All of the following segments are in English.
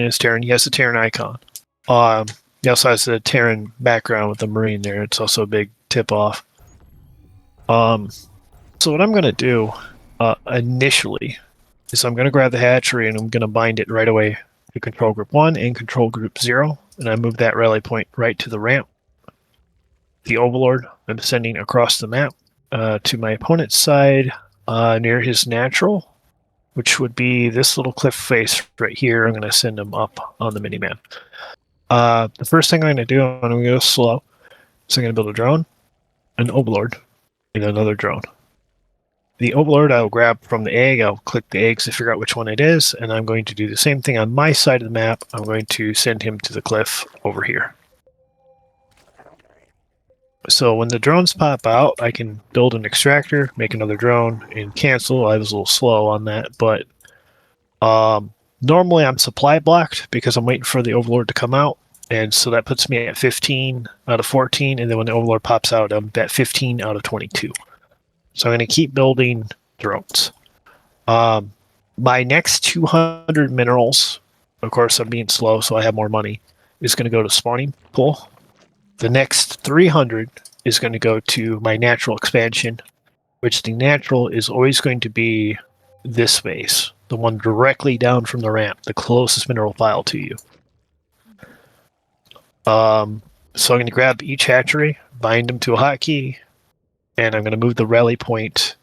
is Terran. He has the Terran icon. He also has the Terran background with the Marine there. It's also a big tip-off. So what I'm going to do initially is I'm going to grab the hatchery and I'm going to bind it right away to Control Group 1 and Control Group 0, and I move that rally point right to the ramp. The Overlord I'm sending across the map to my opponent's side near his natural, which would be this little cliff face right here. I'm going to send him up on the miniman. The first thing I'm going to do, I'm going to go slow. So I'm going to build a drone, an Overlord, and another drone. The Overlord I'll grab from the egg. I'll click the eggs to figure out which one it is, and I'm going to do the same thing on my side of the map. I'm going to send him to the cliff over here. So when the drones pop out, I can build an extractor, make another drone, and cancel. I was a little slow on that, but normally I'm supply blocked because I'm waiting for the Overlord to come out, and so that puts me at 15 out of 14, and then when the Overlord pops out, I'm at 15 out of 22. So I'm going to keep building drones. My next 200 minerals, of course I'm being slow so I have more money, is going to go to spawning pool. The next 300 is going to go to my natural expansion, which the natural is always going to be this base, the one directly down from the ramp, the closest mineral pile to you. So I'm going to grab each hatchery, bind them to a hotkey, and I'm going to move the rally point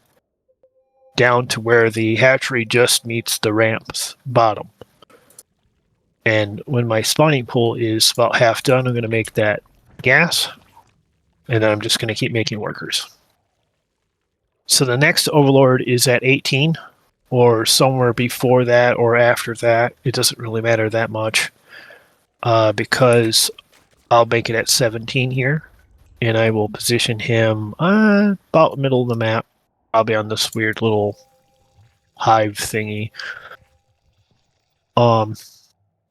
down to where the hatchery just meets the ramp's bottom. And when my spawning pool is about half done, I'm going to make that gas, and then I'm just going to keep making workers. So the next Overlord is at 18, or somewhere before that or after that. It doesn't really matter that much, because I'll make it at 17 here. And I will position him about the middle of the map, probably on this weird little hive thingy.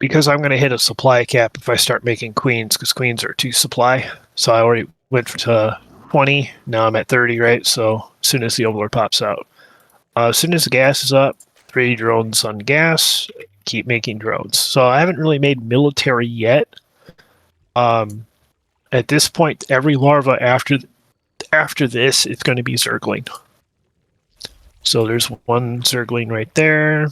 Because I'm going to hit a supply cap if I start making queens, because queens are 2 supply. So I already went to 20, now I'm at 30, right? So as soon as the Overlord pops out. As soon as the gas is up, 3 drones on gas, keep making drones. So I haven't really made military yet. At this point, every larva after this, it's going to be Zergling. So there's one Zergling right there.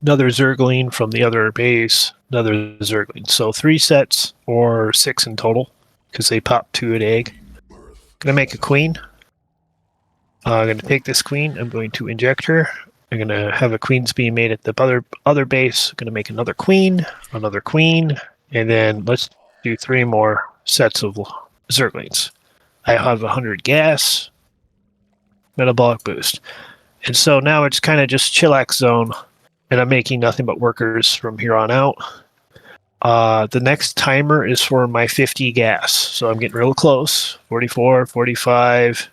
Another Zergling from the other base. Another Zergling. So 3 sets, or 6 in total, because they pop 2 an egg. Going to make a queen. I'm going to take this queen. I'm going to inject her. I'm going to have a queen's being made at the other base. I'm going to make another queen, and then let's do 3 more sets of Zerglings. I have 100 gas, metabolic boost. And so now it's kind of just chillax zone, and I'm making nothing but workers from here on out. The next timer is for my 50 gas. So I'm getting real close. 44, 45,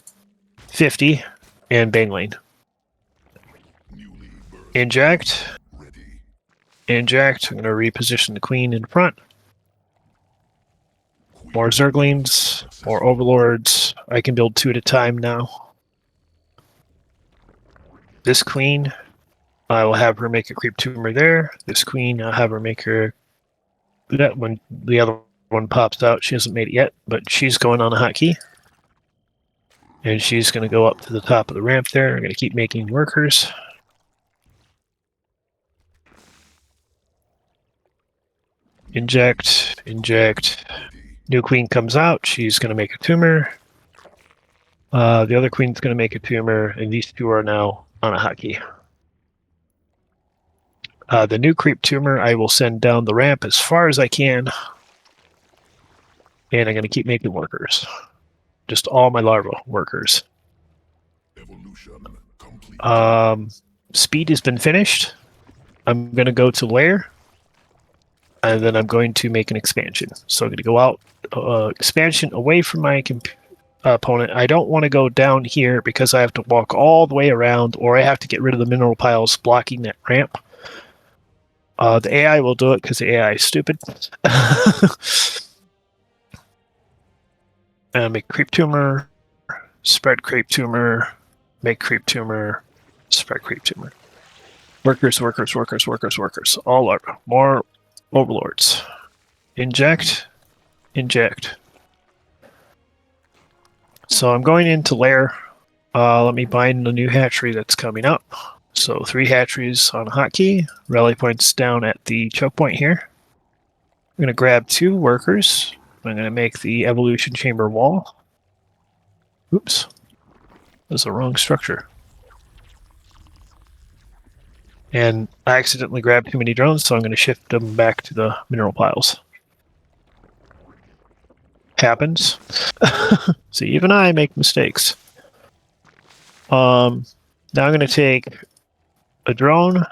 50, and bang lane. Inject. Inject. I'm going to reposition the queen in front. More Zerglings, more Overlords. I can build 2 at a time now. This queen, I will have her make a creep tumor there. This queen, I'll have her make her... That when the other one pops out, she hasn't made it yet, but she's going on a hotkey. And she's going to go up to the top of the ramp there. I'm going to keep making workers. Inject, inject. New queen comes out. She's going to make a tumor. The other queen's going to make a tumor, and these 2 are now on a hotkey. The new creep tumor I will send down the ramp as far as I can. And I'm going to keep making workers. Just all my larva workers. Speed has been finished. I'm going to go to lair. And then I'm going to make an expansion. So I'm going to go out, expansion away from my opponent. I don't want to go down here because I have to walk all the way around, or I have to get rid of the mineral piles blocking that ramp. The AI will do it because the AI is stupid. Make creep tumor, spread creep tumor, make creep tumor, spread creep tumor. Workers, workers, workers, workers, workers. All are more overlords. Inject, inject. So I'm going into lair. Let me bind the new hatchery that's coming up. So 3 hatcheries on a hotkey. Rally points down at the choke point here. I'm going to grab 2 workers. I'm going to make the evolution chamber wall. Oops. That's the wrong structure. And I accidentally grabbed too many drones, so I'm going to shift them back to the mineral piles. Happens. See, even I make mistakes. Now I'm going to take a drone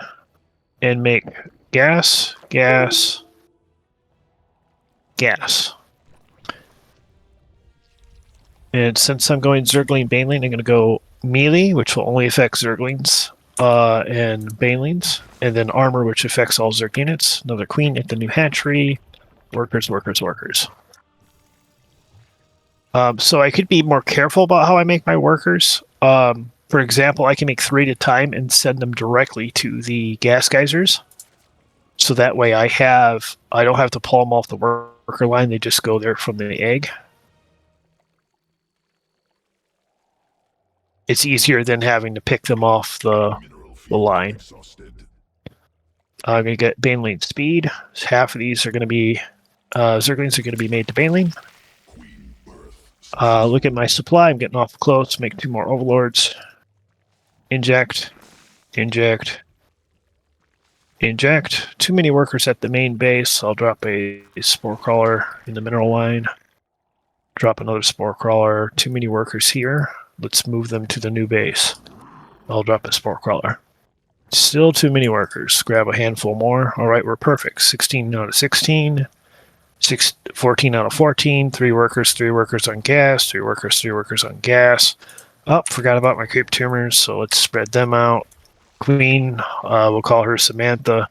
and make gas, gas, gas. And since I'm going Zergling, Baneling, I'm going to go melee, which will only affect Zerglings and Banelings, and then armor, which affects all Zerg units. Another queen at the new hatchery. Workers, workers, workers. So I could be more careful about how I make my workers. For example, I can make 3 at a time and send them directly to the gas geysers. So that way I don't have to pull them off the worker line. They just go there from the egg. It's easier than having to pick them off the line. I'm going to get Baneling speed. Half of these are going to be Zerglings are going to be made to Baneling. Look at my supply. I'm getting off close. Make 2 more overlords. Inject, inject, inject. Too many workers at the main base. I'll drop a spore crawler in the mineral line. Drop another spore crawler. Too many workers here. Let's move them to the new base. I'll drop a spore crawler. Still too many workers. Grab a handful more. All right, we're perfect. 16 out of 16. 14 out of 14. 3 workers on gas. 3 workers on gas. Oh, forgot about my creep tumors, so let's spread them out. Queen, we'll call her Samantha.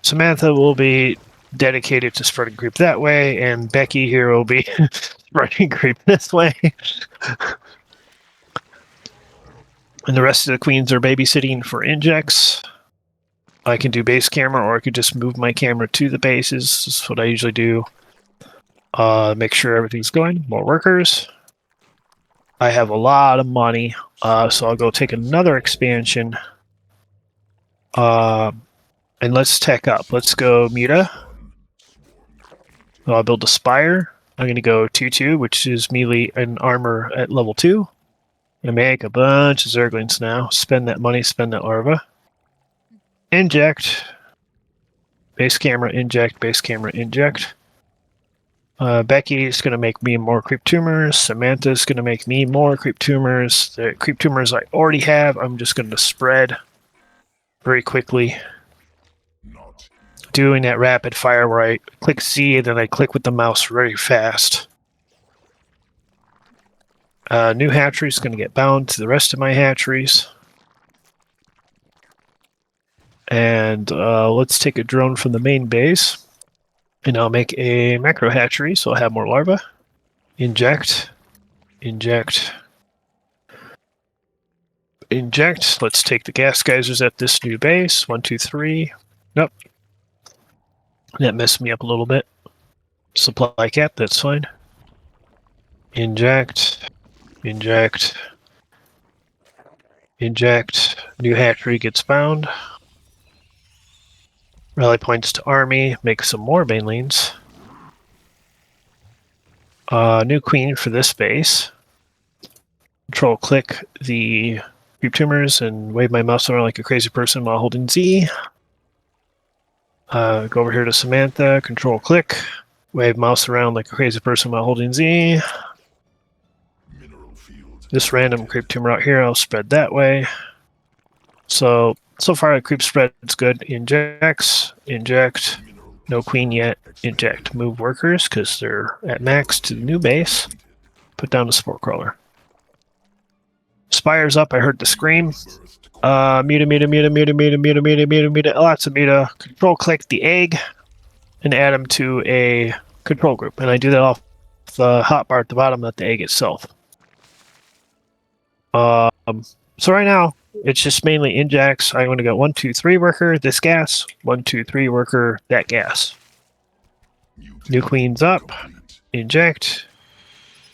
Samantha will be dedicated to spreading creep that way, and Becky here will be spreading creep this way. And the rest of the queens are babysitting for injects. I can do base camera, or I could just move my camera to the bases. That's what I usually do. Make sure everything's going. More workers. I have a lot of money, so I'll go take another expansion. And let's tech up. Let's go Muta. I'll build a Spire. I'm going to go 2-2, which is melee and armor at level 2. And make a bunch of Zerglings now. Spend that money, spend that larva. Inject. Base camera, inject, base camera, inject. Becky's going to make me more creep tumors. Samantha's going to make me more creep tumors. The creep tumors I already have, I'm just going to spread very quickly. Doing that rapid fire where I click Z and then I click with the mouse very fast. New hatchery is going to get bound to the rest of my hatcheries. And let's take a drone from the main base. And I'll make a macro hatchery, so I'll have more larvae. Inject. Inject. Inject. Let's take the gas geysers at this new base. 1, 2, 3. Nope. That messed me up a little bit. Supply cap, that's fine. Inject. Inject. Inject. New hatchery gets bound. Rally points to army. Make some more banelings. New queen for this base. Control click the creep tumors and wave my mouse around like a crazy person while holding Z. Go over here to Samantha. Control click. Wave mouse around like a crazy person while holding Z. This random creep tumor out here, I'll spread that way. So far the creep spread is good. Injects, inject. No queen yet. Inject. Move workers because they're at max to the new base. Put down the spore crawler. Spire's up. I heard the scream. Muta, muta, muta, muta, muta, muta, muta, muta, muta. Lots of muta. Control click the egg and add them to a control group. And I do that off the hotbar at the bottom, not the egg itself. So right now, it's just mainly injects. I'm going to go 1, 2, 3 worker, this gas, 1, 2, 3 worker, that gas. New queen's up, inject.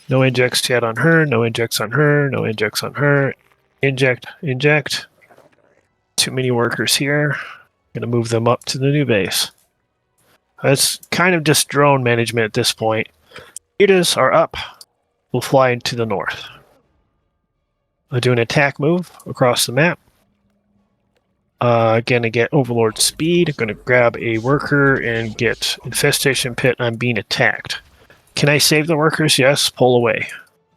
No injects yet on her, no injects on her, no injects on her. Inject, inject. Too many workers here. Going to move them up to the new base. That's kind of just drone management at this point. Betas are up. We'll fly into the north. I'll do an attack move across the map. Again, to get Overlord speed, I'm going to grab a worker and get Infestation Pit. I'm being attacked. Can I save the workers? Yes. Pull away.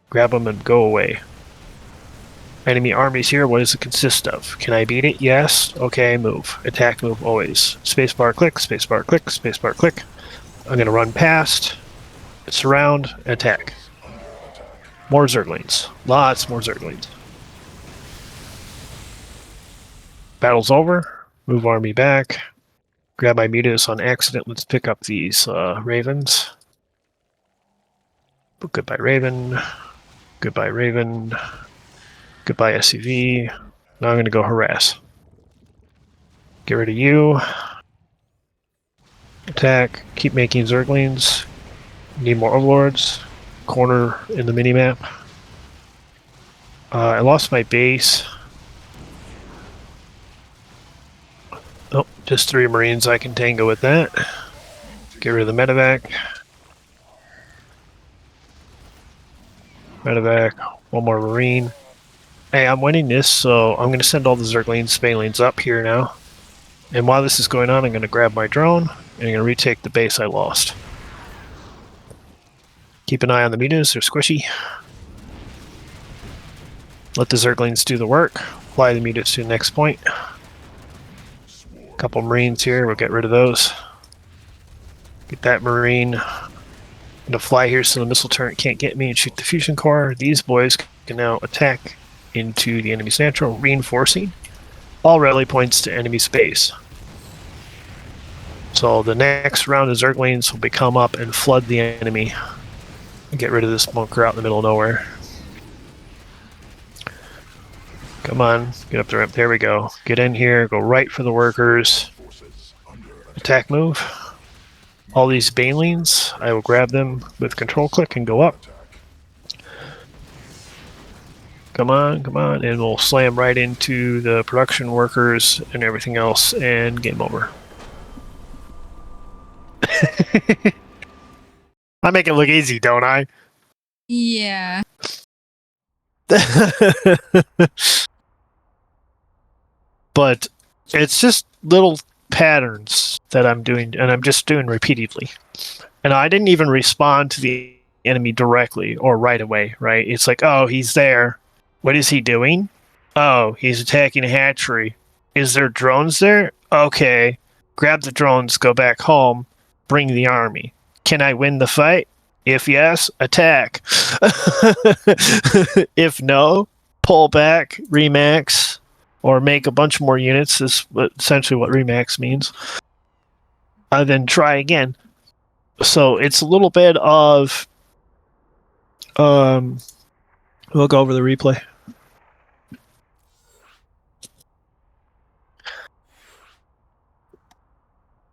Grab them and go away. Enemy armies here. What does it consist of? Can I beat it? Yes. Okay, move. Attack move always. Spacebar click, spacebar click, spacebar click. I'm going to run past, surround, attack. More Zerglings. Lots more Zerglings. Battle's over. Move army back. Grab my mutas on accident. Let's pick up these ravens. Goodbye, Raven. Goodbye, Raven. Goodbye, SCV. Now I'm going to go harass. Get rid of you. Attack. Keep making Zerglings. Need more Overlords. Corner in the minimap. I lost my base. Oh, just 3 Marines. I can tango with that. Get rid of the medevac. Medevac. 1 more Marine. Hey, I'm winning this, so I'm going to send all the Zerglings, Spanelings up here now. And while this is going on, I'm going to grab my drone, and I'm going to retake the base I lost. Keep an eye on the mutas, they're squishy. Let the Zerglings do the work. Fly the mutas to the next point. Couple Marines here, we'll get rid of those. Get that Marine. I'm going to fly here so the missile turret can't get me and shoot the fusion core. These boys can now attack into the enemy's natural, reinforcing all rally points to enemy space. So the next round of Zerglings will come up and flood the enemy and get rid of this bunker out in the middle of nowhere. Come on, get up the ramp. There we go. Get in here, go right for the workers. Attack move. All these Banelings, I will grab them with control click and go up. Come on, come on, and we'll slam right into the production workers and everything else, and game over. I make it look easy, don't I? Yeah. But it's just little patterns that I'm doing, and I'm just doing repeatedly. And I didn't even respond to the enemy directly or right away, right? It's like, oh, he's there. What is he doing? Oh, he's attacking a hatchery. Is there drones there? Okay. Grab the drones, go back home, bring the army. Can I win the fight? If yes, attack. If no, pull back, remax, or make a bunch more units. Is essentially what remax means. Then try again. So it's a little bit of... we'll go over the replay.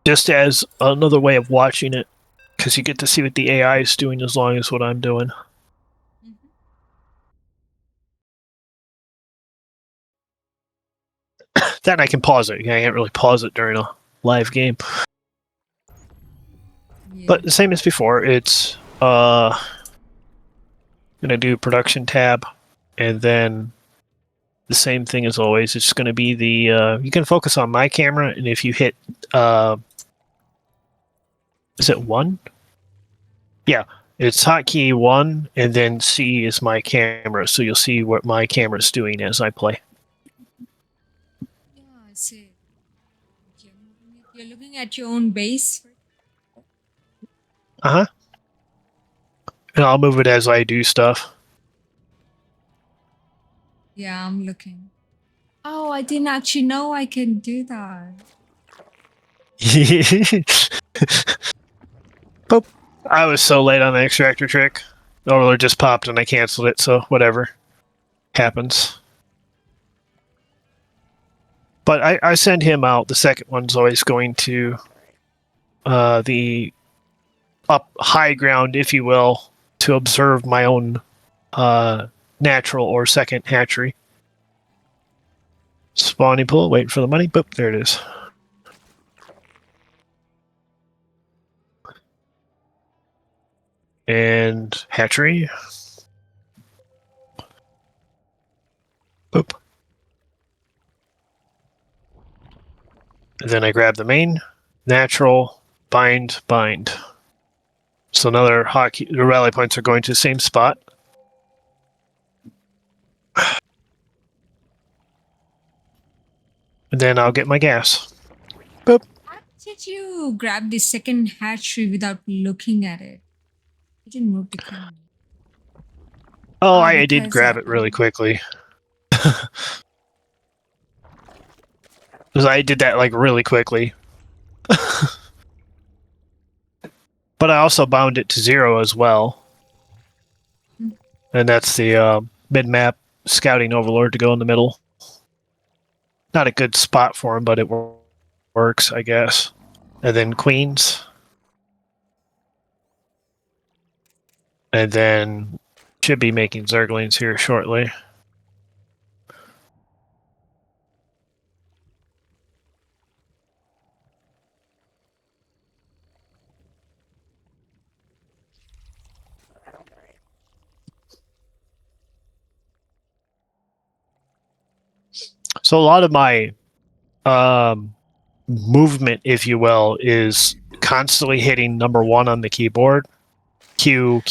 Just as another way of watching it, because you get to see what the AI is doing as long as what I'm doing. Then I can pause it. I can't really pause it during a live game. Yeah. But the same as before, it's gonna do production tab, and then the same thing as always. It's going to be the you can focus on my camera, and if you hit is it 1? Yeah, it's hotkey 1, and then C is my camera, so you'll see what my camera is doing as I play. Yeah, I see. You're looking at your own base. Uh-huh. And I'll move it as I do stuff. Yeah, I'm looking. Oh, I didn't actually know I can do that. Boop. I was so late on the extractor trick. The Overlord just popped and I canceled it, so whatever. Happens. But I send him out. The second one's always going to the up high ground, if you will, to observe my own natural or second hatchery. Spawning pool, waiting for the money. Boop, there it is. And hatchery. Boop. And then I grab the main, natural, bind. So another hotkey, the rally points are going to the same spot. And then I'll get my gas. Boop. How did you grab the second hatchery without looking at it? You didn't move the queen. Oh, I did because, grab it really quickly. Because I did that like really quickly. But I also bound it to 0 as well. And that's the mid-map scouting overlord to go in the middle. Not a good spot for him, but it works, I guess. And then queens. And then should be making zerglings here shortly. So a lot of my movement, if you will, is constantly hitting number 1 on the keyboard, Q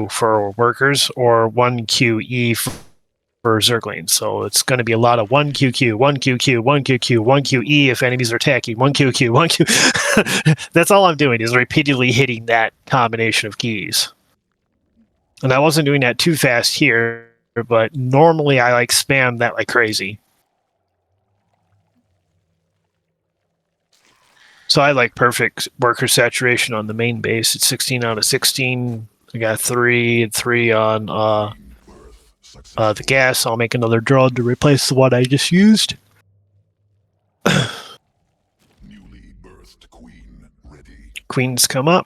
for workers, or 1QE for zerglings. So it's going to be a lot of 1QQ, 1QQ, 1QQ, 1QE if enemies are attacking, 1QQ, 1Q. That's all I'm doing is repeatedly hitting that combination of keys. And I wasn't doing that too fast here, but normally I like spam that like crazy. So I like perfect worker saturation on the main base. It's 16 out of 16. I got 3 and 3 on the gas. I'll make another drone to replace the one I just used. Newly birthed queen ready. Queens come up.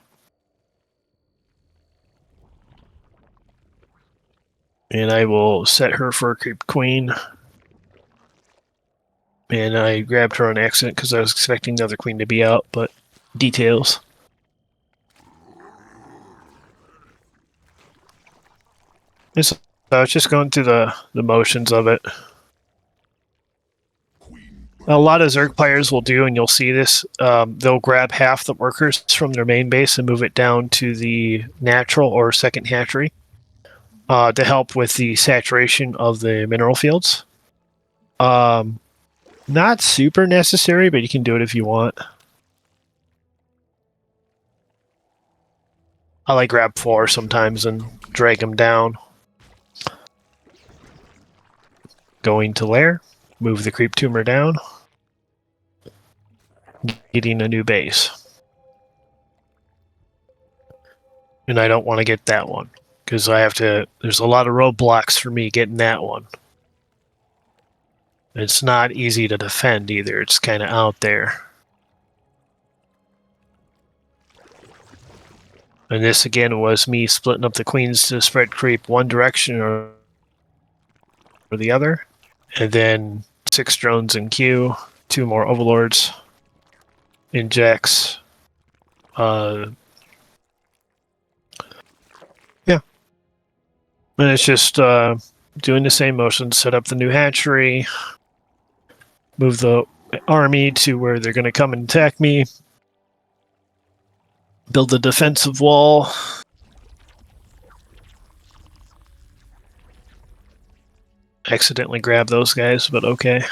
And I will set her for a creep queen. And I grabbed her on accident because I was expecting the other queen to be out, but details. So I was just going through the motions of it. A lot of Zerg players will do, and you'll see this, they'll grab half the workers from their main base and move it down to the natural or second hatchery to help with the saturation of the mineral fields. Not super necessary, but you can do it if you want. I like grab 4 sometimes and drag them down. Going to lair, move the creep tumor down. Getting a new base. And I don't want to get that one because I have to, there's a lot of roadblocks for me getting that one. It's not easy to defend either. It's kind of out there. And this again was me splitting up the queens to spread creep one direction or the other. And then 6 drones in queue, 2 more overlords, injects. Yeah. And it's just doing the same motion, set up the new hatchery, move the army to where they're going to come and attack me, build the defensive wall. Accidentally grab those guys, but okay.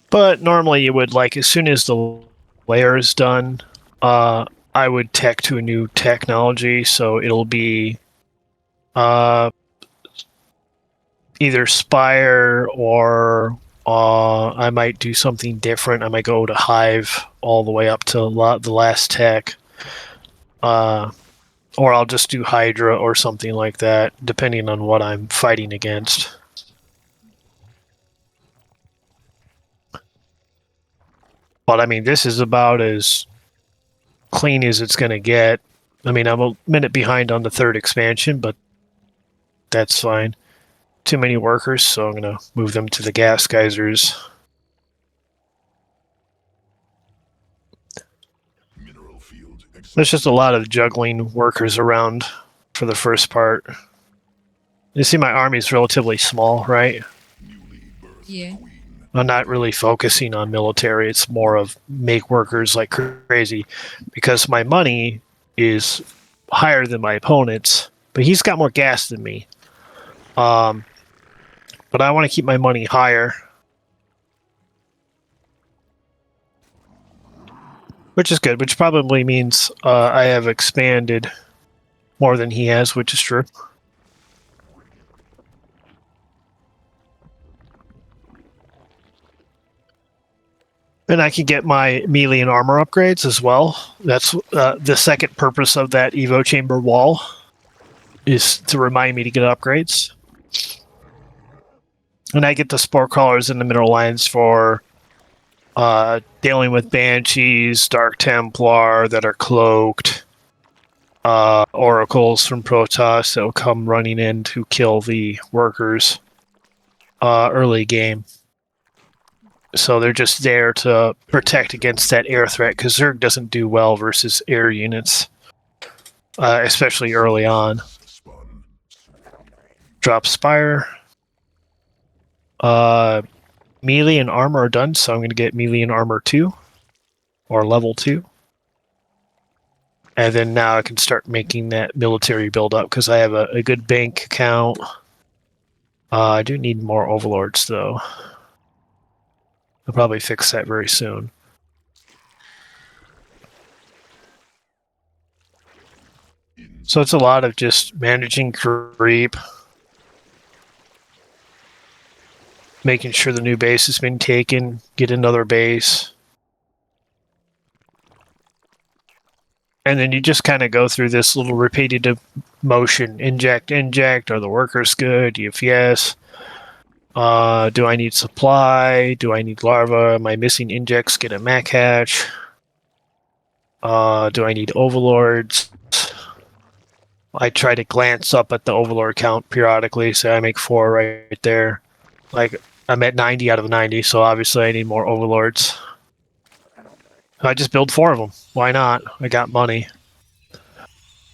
But normally you would, like, as soon as the layer is done, I would tech to a new technology, so it'll be either Spire or I might do something different. I might go to Hive all the way up to the last tech. Or I'll just do Hydra or something like that, depending on what I'm fighting against. But I mean, this is about as clean as it's going to get. I mean, I'm a minute behind on the 3rd expansion, but that's fine. Too many workers, so I'm going to move them to the gas geysers. Mineral field There's just a lot of juggling workers around for the first part. You see my army's relatively small, right? newly birthed Yeah. queen. I'm not really focusing on military. It's more of make workers like crazy because my money is higher than my opponent's, but he's got more gas than me. But I want to keep my money higher, which is good, which probably means I have expanded more than he has, which is true. And I can get my melee and armor upgrades as well. That's the second purpose of that Evo Chamber wall, is to remind me to get upgrades. And I get the Spore Crawlers and the Mineral Lions for dealing with Banshees, Dark Templar that are cloaked, Oracles from Protoss that will come running in to kill the workers early game. So they're just there to protect against that air threat, because Zerg doesn't do well versus air units, especially early on. Spun. Drop Spire. Melee and armor are done, so I'm going to get melee and armor 2, or level 2. And then now I can start making that military build up, because I have a good bank account. I do need more overlords, though. I'll probably fix that very soon. So it's a lot of just managing creep, making sure the new base has been taken, get another base. And then you just kind of go through this little repetitive motion. Inject, are the workers good? If yes. Do I need supply? Do I need larva? Am I missing injects? Get a Mac hatch. Do I need overlords? I try to glance up at the overlord count periodically, so I make 4 right there. Like, I'm at 90 out of 90, so obviously I need more overlords. I just build 4 of them. Why not? I got money.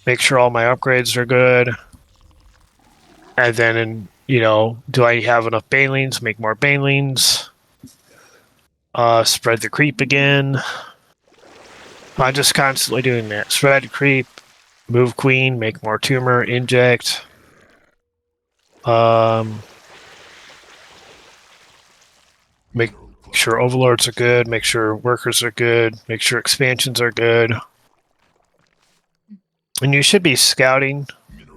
Make sure all my upgrades are good. And then, do I have enough banelings? Make more banelings. Spread the creep again. I'm just constantly doing that. Spread creep, move queen, make more tumor, inject. Make sure overlords are good, make sure workers are good, make sure expansions are good. And you should be scouting,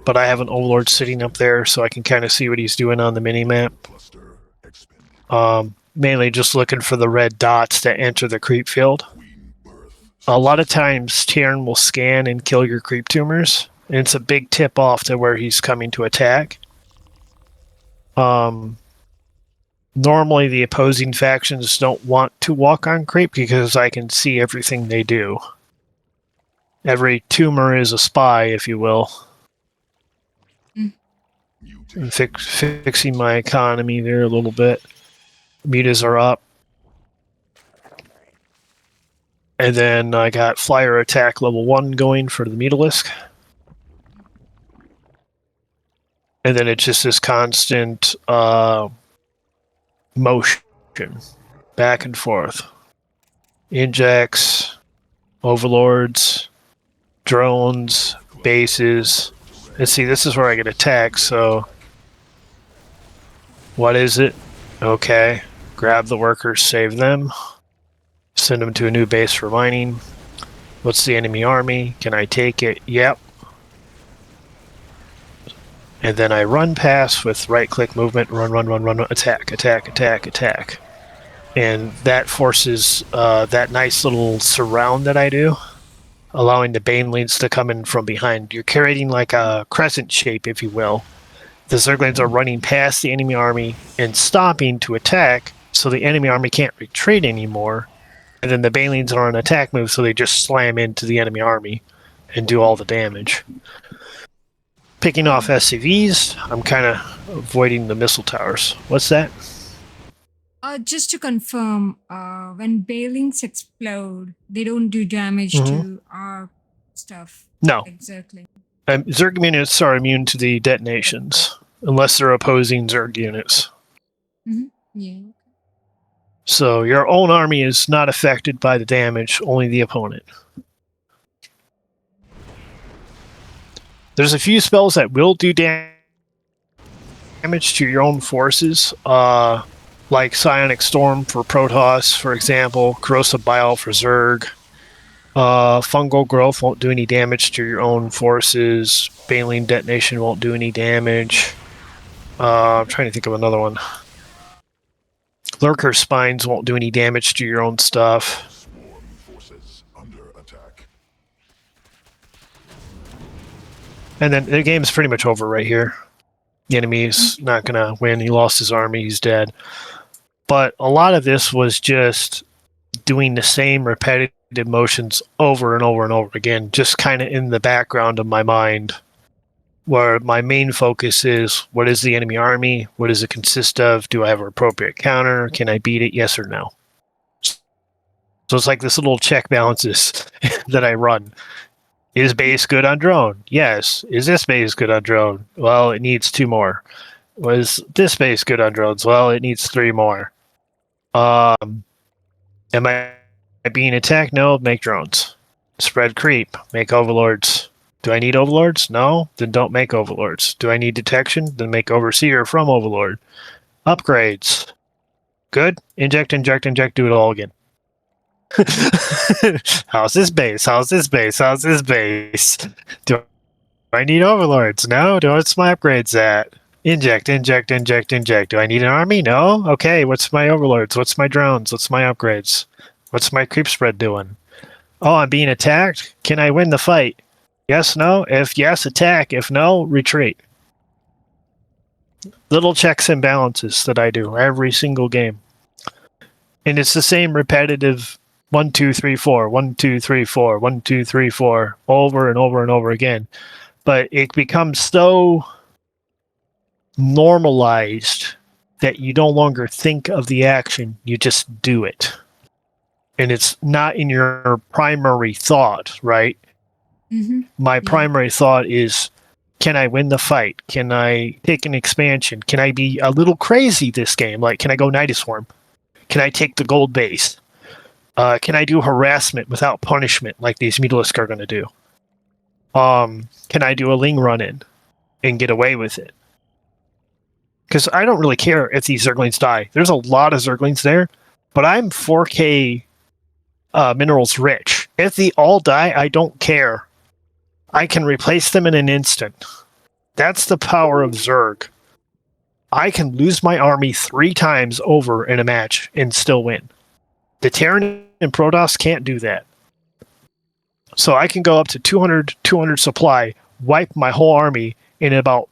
but I have an overlord sitting up there so I can kind of see what he's doing on the minimap. Cluster expanded. Mainly just looking for the red dots that enter the creep field. Queen birth. A lot of times Tyrn will scan and kill your creep tumors, and it's a big tip off to where he's coming to attack. Normally the opposing factions don't want to walk on creep because I can see everything they do. Every tumor is a spy, if you will. Mutation. Fixing my economy there a little bit. Mutas are up. And then I got flyer attack level 1 going for the Mutalisk. And then it's just this constant motion. Back and forth. Injects, overlords, drones, bases. And see, this is where I get attacked, so... What is it? Okay. Grab the workers, save them. Send them to a new base for mining. What's the enemy army? Can I take it? Yep. And then I run past with right-click movement, run, attack. And that forces that nice little surround that I do. allowing the banelings to come in from behind. You're creating like a crescent shape, if you will. The Zerglings are running past the enemy army and stopping to attack, so the enemy army can't retreat anymore. And then the banelings are on attack move, so they just slam into the enemy army and do all the damage. Picking off SCVs, I'm kind of avoiding the missile towers. What's that? Just to confirm, when Balings explode, they don't do damage to our stuff. No. Exactly. Zerg units are immune to the detonations, unless they're opposing Zerg units. Yeah. So your own army is not affected by the damage, only the opponent. There's a few spells that will do damage to your own forces, like Psionic Storm for Protoss, for example, Corrosive Bile for Zerg. Fungal Growth won't do any damage to your own forces. Baneling Detonation won't do any damage. I'm trying to think of another one. Lurker Spines won't do any damage to your own stuff. Swarm forces under attack. And then the game's pretty much over right here. The enemy's not going to win. He lost his army. He's dead. But a lot of this was just doing the same repetitive motions over and over and over again, just kind of in the background of my mind, where my main focus is, what is the enemy army? What does it consist of? Do I have an appropriate counter? Can I beat it? Yes or no? So it's like this little check balances that I run. Is base good on drone? Yes. Is this base good on drone? Well, it needs 2 more. Was this base good on drones? Well, it needs 3 more. Am I being attacked? No, make drones. Spread creep. Make overlords. Do I need overlords? No? Then don't make overlords. Do I need detection? Then make overseer from overlord. Upgrades. Good. Inject, inject, inject. Do it all again. How's this base? How's this base? How's this base? Do I need overlords? No? What's my upgrades at? Inject, inject, inject, inject. Do I need an army? No? Okay, what's my overlords? What's my drones? What's my upgrades? What's my creep spread doing? Oh, I'm being attacked? Can I win the fight? Yes, no? If yes, attack. If no, retreat. Little checks and balances that I do every single game. And it's the same repetitive 1, 2, 3, 4, 1, 2, 3, 4, 1, 2, 3, 4, over and over and over again. But it becomes so normalized that you no longer think of the action, you just do it. And it's not in your primary thought, right? My primary thought is, can I win the fight? Can I take an expansion? Can I be a little crazy this game? Like, can I go Niduswarm? Can I take the gold base? Can I do harassment without punishment like these Mutalisk are going to do? Can I do a Ling run-in and get away with it? Because I don't really care if these Zerglings die. There's a lot of Zerglings there, but I'm 4K minerals rich. If they all die, I don't care. I can replace them in an instant. That's the power of Zerg. I can lose my army 3 times over in a match and still win. The Terran and Protoss can't do that. So I can go up to 200 supply, wipe my whole army, and about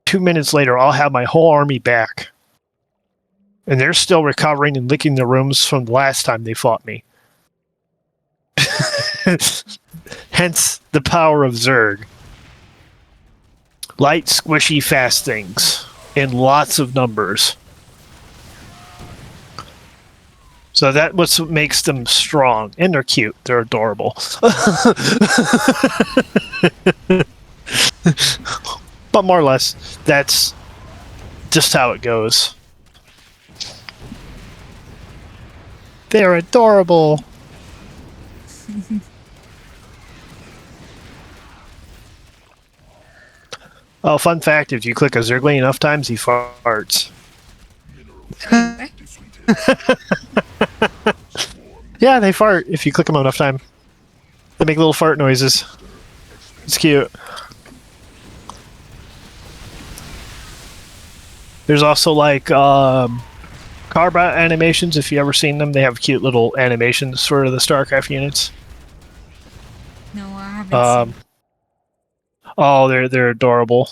2 minutes later, I'll have my whole army back. And they're still recovering and licking the rooms from the last time they fought me. Hence the power of Zerg. Light, squishy, fast things. In lots of numbers. So that's what makes them strong. And they're cute. They're adorable. But more or less, that's just how it goes. They're adorable. Oh, fun fact, if you click a Zergling enough times, he farts. Yeah, they fart if you click them enough time. They make little fart noises. It's cute. There's also like Carbot animations, if you ever seen them. They have cute little animations for the Starcraft units. No. haven't seen. Oh, they're adorable.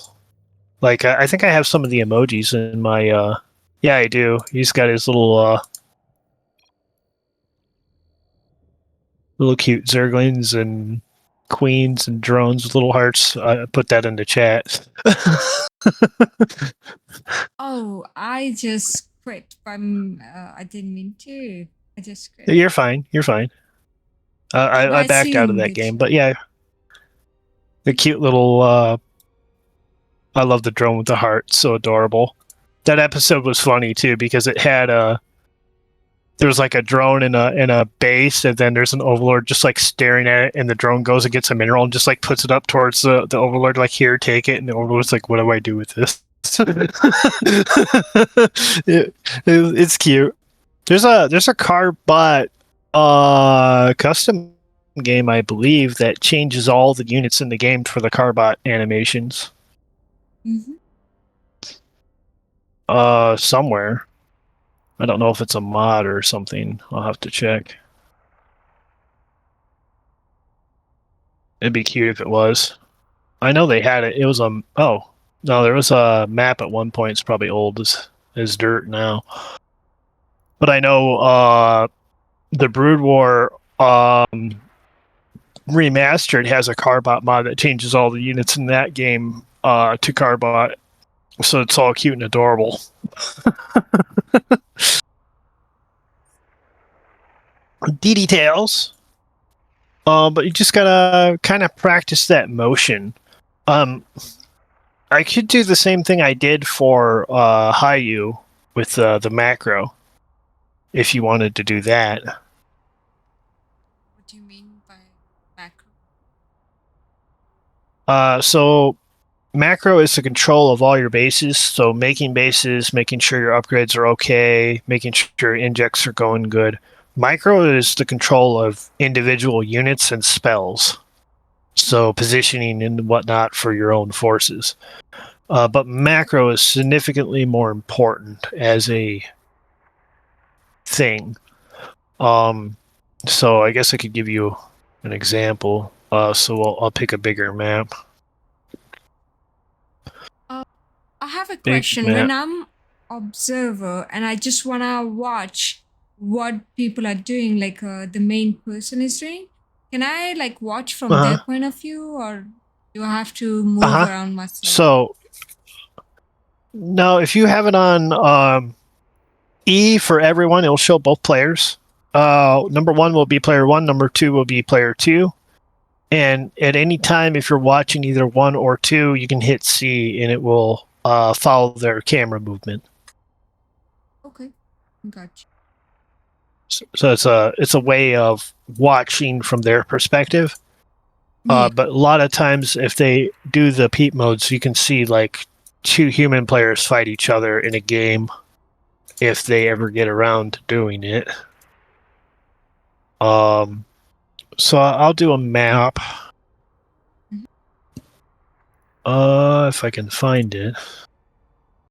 Like I think I have some of the emojis in my. Yeah, I do. He's got his little cute zerglings and queens and drones with little hearts. I put that in the chat. Oh, I just quit. I didn't mean to. I just quit. You're fine. You're fine. I backed out of assumed that it. game, but yeah, the cute little. I love the drone with the heart. So adorable. That episode was funny too because it had there's like a drone in a base, and then there's an overlord just like staring at it, and the drone goes and gets a mineral and just like puts it up towards the overlord, like, here, take it, and the overlord's like, what do I do with this? It's cute. There's a Carbot custom game, I believe, that changes all the units in the game for the Carbot animations. Mm-hmm. Somewhere. I don't know if it's a mod or something. I'll have to check. It'd be cute if it was. I know they had it. It was oh no, there was a map at one point. It's probably old as dirt now. But I know the Brood War remastered has a Carbot mod that changes all the units in that game to Carbot, so it's all cute and adorable. Details. But you just gotta kind of practice that motion. I could do the same thing I did for Hayu with the macro, if you wanted to do that. What do you mean by macro? So macro is the control of all your bases. So making bases, making sure your upgrades are okay, making sure injects are going good. Micro is the control of individual units and spells. So positioning and whatnot for your own forces. But macro is significantly more important as a thing. So I guess I could give you an example. So I'll pick a bigger map. I have a Big question. map. When I'm observer and I just wanna watch what people are doing, like the main person is doing, can I like watch from their point of view, or do I have to move around myself? So no, if you have it on E for everyone, it'll show both players. Number 1 will be player 1, number 2 will be player 2. And at any time, if you're watching either 1 or 2, you can hit C and it will follow their camera movement. Okay, gotcha. So it's a way of watching from their perspective. Yeah. But a lot of times, if they do the peep modes, you can see like 2 human players fight each other in a game, if they ever get around to doing it. So I'll do a map. If I can find it.